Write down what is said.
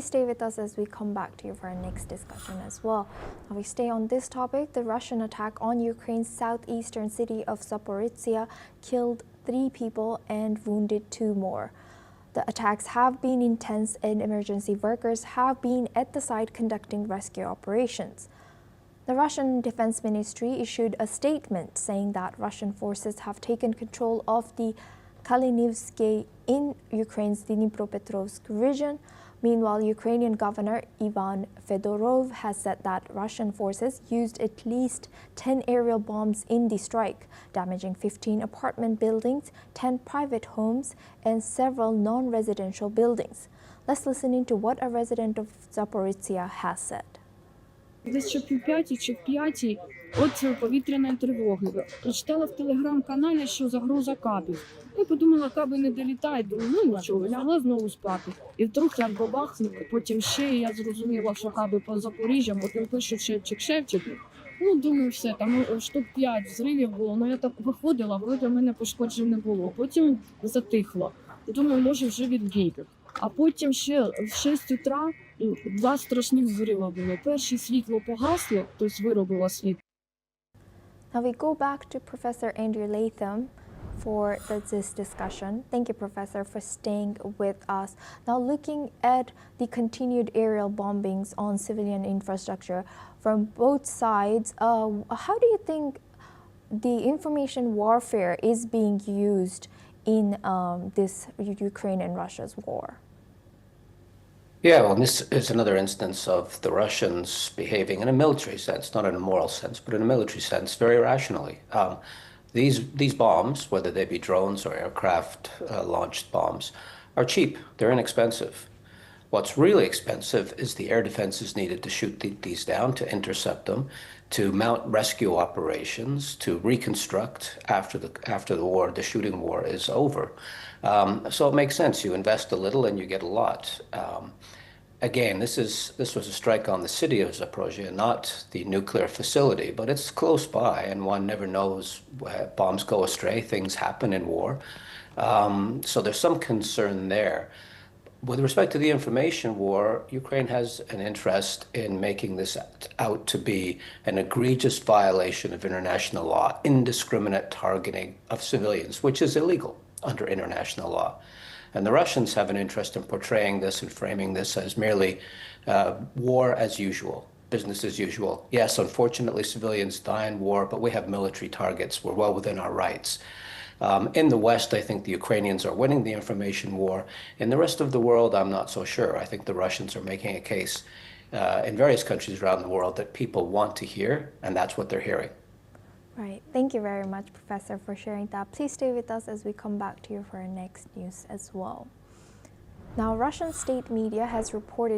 Stay with us as we come back to you for our next discussion as well. Now we stay on this topic. The Russian attack on Ukraine's southeastern city of Zaporizhzhia killed 3 people and wounded 2 more. The attacks have been intense and emergency workers have been at the site conducting rescue operations. The Russian Defense Ministry issued a statement saying that Russian forces have taken control of the Kalynivske in Ukraine's Dnipropetrovsk region. Meanwhile, Ukrainian Governor Ivan Fedorov has said that Russian forces used at least 10 aerial bombs in the strike, damaging 15 apartment buildings, 10 private homes, and several non-residential buildings. Let's listen into what a resident of Zaporizhzhia has said. Десь чи пів п'ятій, чи в п'ятій от повітряної тривоги. Прочитала в телеграм-каналі, що загроза кабів. Я подумала, каби не долітають, думаю, ну нічого, лягла знову спати. І вдруг як бабахнуло, потім ще я зрозуміла, що каби по Запоріжжям, потім пишуть шевчик. Ну, думаю, все, там штук 5 взривів було, ну я так виходила, вроді в мене пошкоджень не було. Потім затихло. Думаю, може вже відбій. А потім ще в 6 утра 2 страшні взриви були. Перше світло погасло, тобто виробило світло. Now we go back to Professor Andrew Latham for this discussion. Thank you, Professor, for staying with us. Now looking at the continued aerial bombings on civilian infrastructure from both sides, how do you think the information warfare is being used in this Ukraine and Russia's war? Yeah, well, this is another instance of the Russians behaving in a military sense, not in a moral sense, but in a military sense, very rationally. These bombs, whether they be drones or aircraft launched bombs, are cheap. They're inexpensive. What's really expensive is the air defenses needed to shoot these down, to intercept them, to mount rescue operations, to reconstruct after the war, the shooting war is over. So it makes sense. You invest a little and you get a lot. Again, this was a strike on the city of Zaporizhzhia, not the nuclear facility, but it's close by, and one never knows. Bombs go astray, things happen in war. So there's some concern there. With respect to the information war, Ukraine has an interest in making this out to be an egregious violation of international law, indiscriminate targeting of civilians, which is illegal under international law. And the Russians have an interest in portraying this and framing this as merely war as usual, business as usual. Yes, unfortunately, civilians die in war, but we have military targets. We're well within our rights. In the West, I think the Ukrainians are winning the information war. In the rest of the world, I'm not so sure. I think the Russians are making a case in various countries around the world that people want to hear, and that's what they're hearing. Right. Thank you very much, Professor, for sharing that. Please stay with us as we come back to you for our next news as well. Now, Russian state media has reported